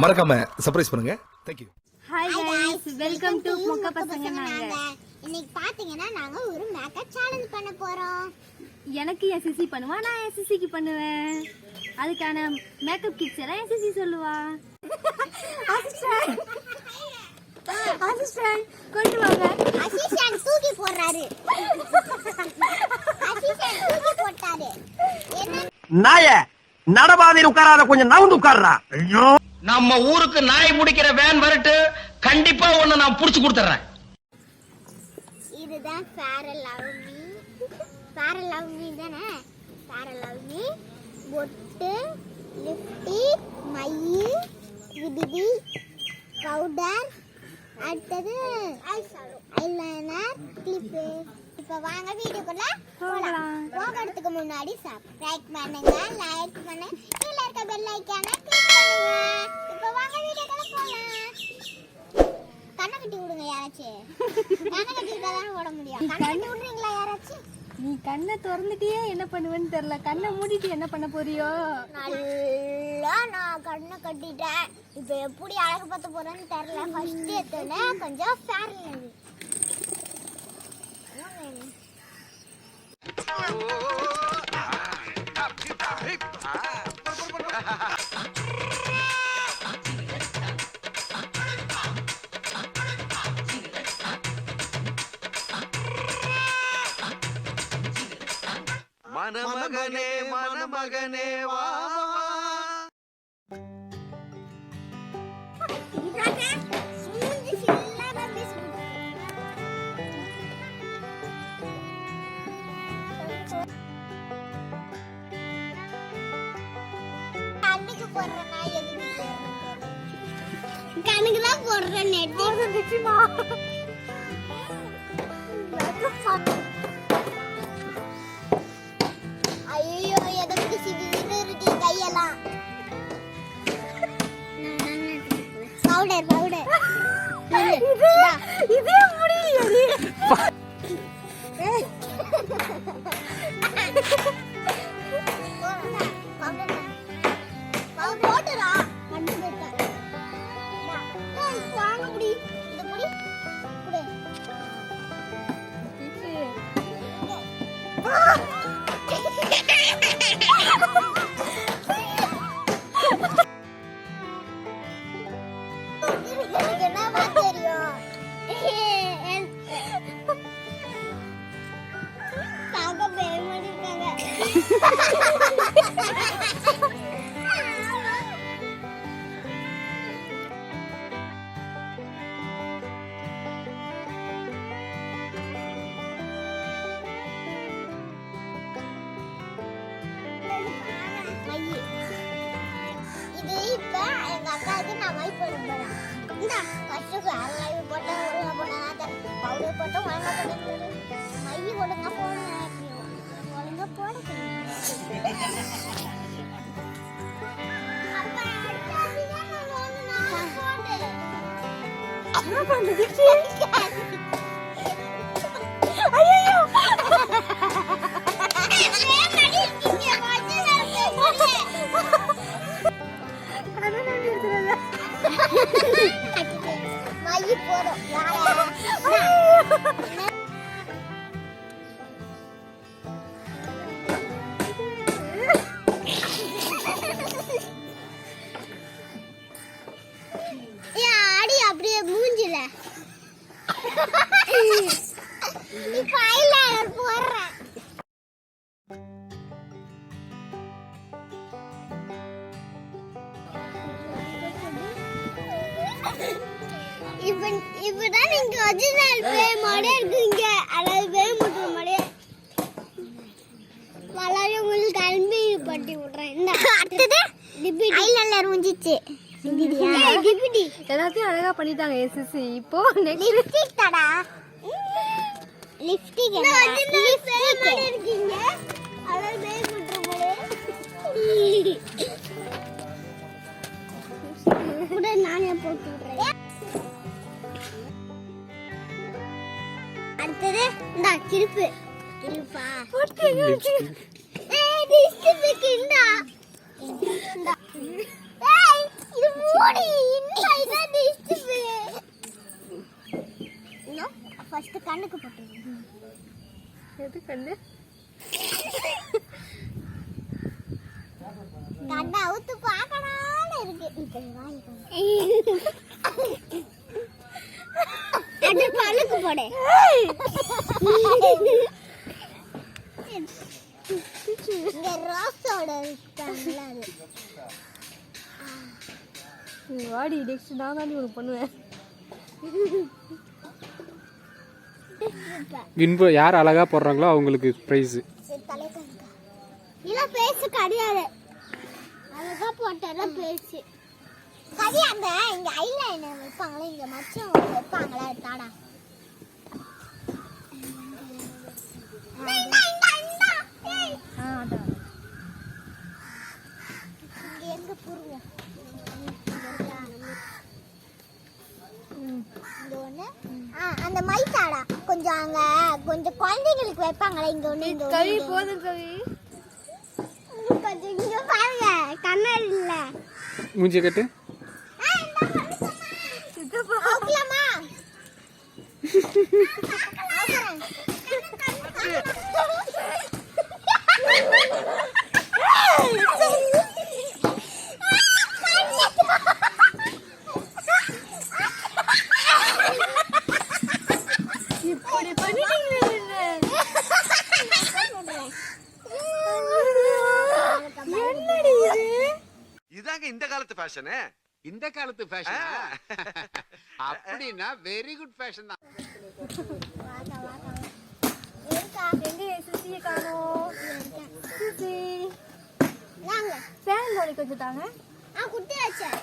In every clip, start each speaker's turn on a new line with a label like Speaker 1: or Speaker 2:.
Speaker 1: மறக்காம சர்ப்ரைஸ் பண்ணுங்க. Thank you.
Speaker 2: Hi guys, welcome to மொக்க பசங்க. நாங்க
Speaker 3: இன்னைக்கு பாத்தீங்கன்னா நாங்க ஒரு மேக்கப் சேலஞ்ச் பண்ண போறோம்.
Speaker 2: எனக்கு எஸ்எஸ்சி பண்ணுவா, நான் எஸ்எஸ்சிக்கு பண்ணுவேன். அதுக்கான மேக்கப் கிட்ஸ் எல்லாம் எஸ்எஸ்சி சொல்லுவா. அசிஸ்டன்ட் கொண்டு வாங்க.
Speaker 3: அசிஸ்டன்ட் தூக்கி போடுறாரு. அசிஸ்டன்ட் தூக்கி போட்டாரு. என்ன
Speaker 4: நாயே நடபாதையில் உட்காராத, கொஞ்சம் நவுந்து உட்கார்றா. ஐயோ,
Speaker 5: நம்ம ஊருக்கு நாய் பிடிக்கிற வேன் வரட்டு, கண்டிப்பா ஒண்ணு நான் புடிச்சு கொடுத்துறேன்.
Speaker 3: இதுதான் Fair and Lovely. Fair and Lovely தானே? ஃபேர் அண்ட் லவ்லி பொட்டு, லிப்ஸ்டிக், மை, விபிபி, பவுடர், அடுத்தது ஐலைனர், கிளிப். இப்போ வாங்க வீடியோக்குள்ள போகலாம். போகிறதுக்கு முன்னாடி சப்ஸ்கிரைப் பண்ணுங்க, லைக் பண்ணுங்க, கீழ இருக்க பெல் ஐகானை கிளிக் பண்ணுங்க. இப்போ வாங்க வீடியோக்குள்ள போகலாம். கண்ணை கட்டி விடுங்க யாராச்சும். கண்ணை கட்டி விட்டாதான் ஓட முடியும். கண்ணை கட்டி விடுறீங்களா யாராச்சும்?
Speaker 2: நீ கண்ணை திறந்துட்டியே என்ன பண்ணுவேன்னு தெரியல. கண்ணை மூடிட்டு என்ன பண்ண போறியோ?
Speaker 3: நல்லா நான் கண்ணை கட்டிட்டேன். இப்போ எப்படி அழகு பார்த்து போறேன்னு தெரியல. ஃபர்ஸ்ட் எடுத்தோன்னே கொஞ்சம் ஃபேர் இல்லை.
Speaker 4: மணமகனே மணமகனே வா.
Speaker 3: கணக்கு தான் போடுறேன். ஐயோ எதற்கு சிவின்னு இருக்கு கையெல்லாம். பவுடர் பவுடர்
Speaker 2: இதே முடியல.
Speaker 3: போட்டுடா கண்டு போட்டேன். வாங்க முடி இந்த முடி குடு. எனக்கு என்னவா தெரியும்? காக்க பேர் மாதிரி இருக்காங்க. இது இப்ப எங்க அக்காவுக்கு நான் மை போட போறேன். இந்த ஃபர்ஸ்ட் லைவ் போட்டா ஒழுங்கா போனா பவுடர் போட்டா ஒழுங்கா போட மை ஒழுங்கா போடணும். ஒழுங்கா போட
Speaker 2: என்ன பண்ணுது? ஐயோ
Speaker 3: மை போடும். ஆடி அப்படியே மூஞ்சில இப்ப ஐலைனர் போடுறேன். இப்பதான் நீங்க ஒரிஜினல் பேய் மாடே இருக்கீங்க. அதாவது பேய் முட்டு மாடே வளர உங்களுக்கு கல்வி பட்டி விடுறேன். இந்த அடுத்தது ஐலைனர் முடிஞ்சிச்சு.
Speaker 2: எல்லாத்தையும் அழகா பண்ணிட்டாங்க எஸ்எஸ்சி. இப்போ
Speaker 3: லிப்ஸ்டிக் தடா. லிப்ஸ்டிக் லிப்ஸ்டிக் இருக்கீங்க. அதாவது பேய் முட்டு மாடே கூட நானே போட்டு விடுறேன். அடுத்தது இந்த கிருப்பு. கிருப்பா ஏய் டிஸ்டிக் இந்தா. ஏய் இது மூடி இன்னும் இதான் டிஸ்ட் இன்னும் ஃபர்ஸ்ட் கண்ணுக்கு போட்டுருங்க.
Speaker 2: எது கண்ணு?
Speaker 3: கண்ணை அவுத்து பார்க்கணும்னு இருக்கு. இப்போ வாங்கிக்கோங்க. அது பல்லுக்கு போடு. இங்க ரோஸோட இருக்காங்கல்ல அது.
Speaker 2: வாடி நெக்ஸ்ட் நான் தான் உனக்கு பண்ணுவேன்.
Speaker 6: வின்பு யார் அழகா போடுறாங்களோ அவங்களுக்கு பிரைஸ்.
Speaker 3: இல்ல பேசு கிடையாது. அழகா போட்டல பேசு. கடி அந்த இங்க ஐலைனர் வைப்பாங்களே இங்க மச்சம் வைப்பாங்களே தாடா.
Speaker 2: அதான்.
Speaker 3: இங்க எங்க புருவோம். இங்க ஒண்ணு. அந்த மை தாடா. கொஞ்சம் அங்க கொஞ்சம் குழந்தைகளுக்கு வைப்பாங்களே இங்க ஒண்ணு இங்க
Speaker 2: கவி
Speaker 3: ஒண்ணு.
Speaker 2: போதும் கவி.
Speaker 3: கொஞ்சம் இங்க பாருங்க கண்ணாடி இல்ல.
Speaker 6: மூஞ்சி கட்டு.
Speaker 3: ஓகேமா
Speaker 2: இப்படி பண்ணிட்டீங்களே. என்னடி இது?
Speaker 4: இதாங்க இந்த காலத்து ஃபேஷனு.
Speaker 7: இந்த காலத்து ஃபேஷன் அப்படின்னா வெரி குட் ஃபேஷன் தான்.
Speaker 2: எங்க எஸ்எஸ்சியை காணோம்? எஸ்எஸ்சி
Speaker 3: வாங்க
Speaker 2: ஃபேன் போடி கொஞ்சம் தாங்க.
Speaker 3: குட்டி வச்சேன்.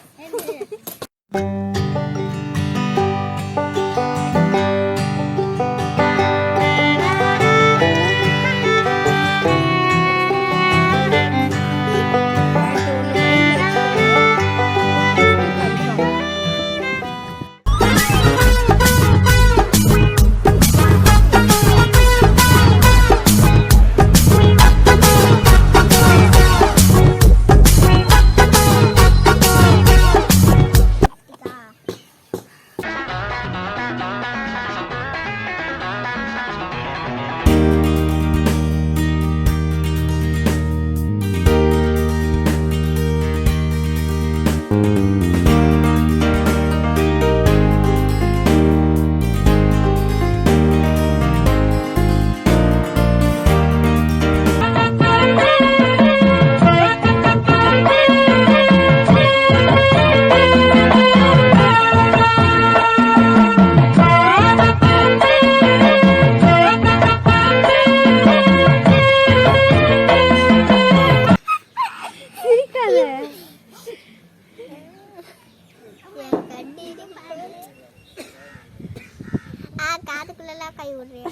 Speaker 3: காதுக்குள்ளலாம் கை விடுறியா?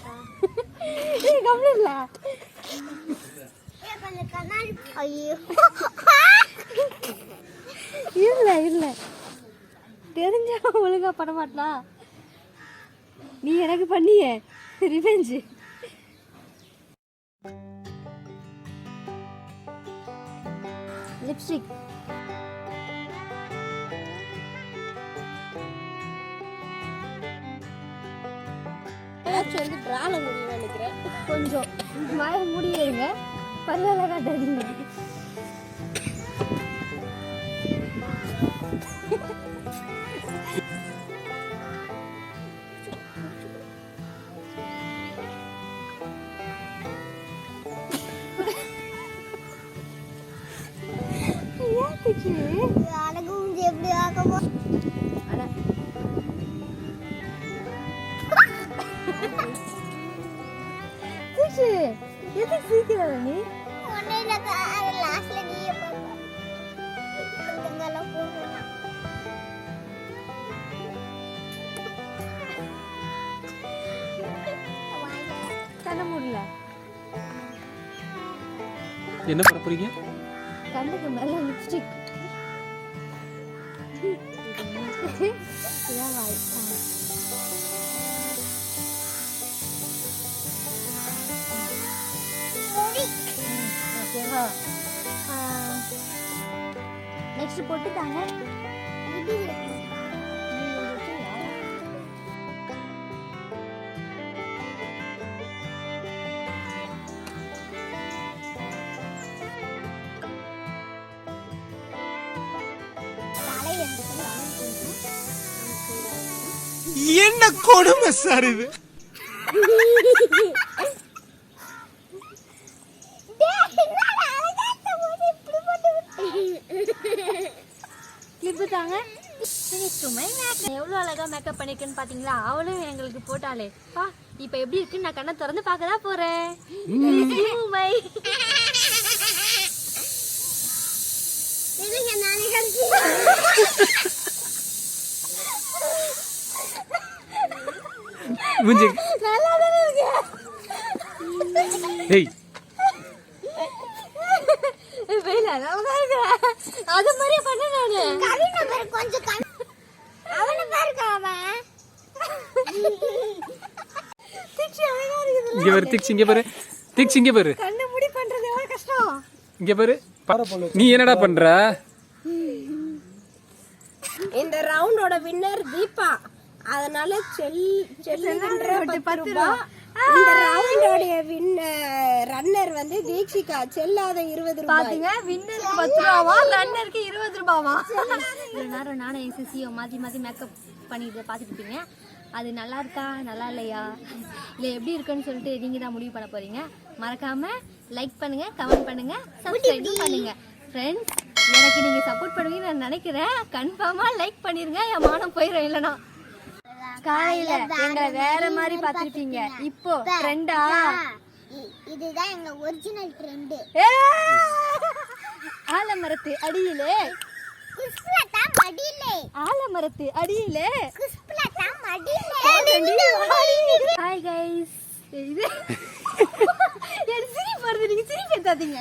Speaker 3: ஐயோ
Speaker 2: இல்ல இல்ல தெரிஞ்சா ஒழுங்கா பண்ண மாட்டா. நீ எனக்கு பண்ணிய ரிவெஞ்ச். லிப்ஸ்டிக் வந்து பிரால முடியும் நினைக்கிறேன். கொஞ்சம் வாய முடியுங்க. பல்லெல்லாம் காட்டாதீங்க.
Speaker 3: அழகு எப்படி ஆகவோ
Speaker 2: எதுக்கு சீக்கிர நீ
Speaker 3: ஒன்னே லாஸ்ட்ல நீ
Speaker 2: கண்ண முடியல.
Speaker 6: என்ன பண்ண போறீங்க?
Speaker 2: கண்ணுக்கு மேல லிப்ஸ்டிக். நெக்ஸ்ட் போட்டுட்டாங்க.
Speaker 1: என்ன கொடுமை சார் இது.
Speaker 2: கிளிப்பு தாங்க. எவ்வளோ அழகா மேக்கப் பண்ணிருக்குன்னு பாத்தீங்களா? அவளும் எங்களுக்கு போட்டாலே பா. இப்ப எப்படி இருக்குன்னு நான் கண்ணை திறந்து பார்க்கதான் போறேன்.
Speaker 6: மூஞ்சி ஏய்
Speaker 2: அது மாதிரியே பண்ண நானு.
Speaker 3: கொஞ்சம் அவனை பாருங்க அவன்
Speaker 6: இங்க பாரு திக்ஸ், இங்க பாரு திக்ஸ், இங்க பாரு
Speaker 2: கண்ணு முடி பண்றது எவ்வளவு கஷ்டம்.
Speaker 6: இங்க பாரு. நீ என்னடா பண்ற?
Speaker 8: இந்த ரவுண்டோட வின்னர் தீபா. அதனால செல்லுன்ற 10 ரூபாய். இந்த ரவுண்டோட ரன்னர் வந்து தீக்ஷிகா. செல்லாத 20 ரூபாய்.
Speaker 2: பாத்தீங்க, வின்னருக்கு 10 ரூபாவா, ரன்னருக்கு 20 ரூபாவா. இவ்வளவு நேரம் நானும் எஸ்எஸ்சியோ மாத்தி மாத்தி மேக்கப் பண்ணிட்டு பாத்துட்டு இருப்பீங்க. அது நல்லா இருக்கா நல்லா இல்லையா இல்லை எப்படி இருக்குன்னு சொல்லிட்டு நீங்க தான் முடிவு பண்ண போறீங்க. மறக்காம லைக் பண்ணுங்க, கமெண்ட் பண்ணுங்க, சப்ஸ்கிரைப் பண்ணுங்க. ஃப்ரெண்ட்ஸ், எனக்கு நீங்க சப்போர்ட் பண்ணுவீங்கன்னு நான் நினைக்கிறேன். கன்ஃபார்மா லைக் பண்ணிருங்க, என் மானம் போயிடும். இல்லைனா காலையில எங்களை வேற மாதிரி பாத்துருப்பீங்க. இப்போ ட்ரெண்டா?
Speaker 3: இதுதான் எங்க ஒரிஜினல் ட்ரெண்ட்.
Speaker 2: ஆலமரத்து அடியிலே
Speaker 3: குஸ்பலதா மடியிலே.
Speaker 2: ஆலமரத்து அடியிலே
Speaker 3: குஸ்பலதா மடியிலே.
Speaker 2: Hi guys. இது எனக்கு சிரிப்பு வருது. நீங்க சிரிப்பு எடுத்தாதீங்க.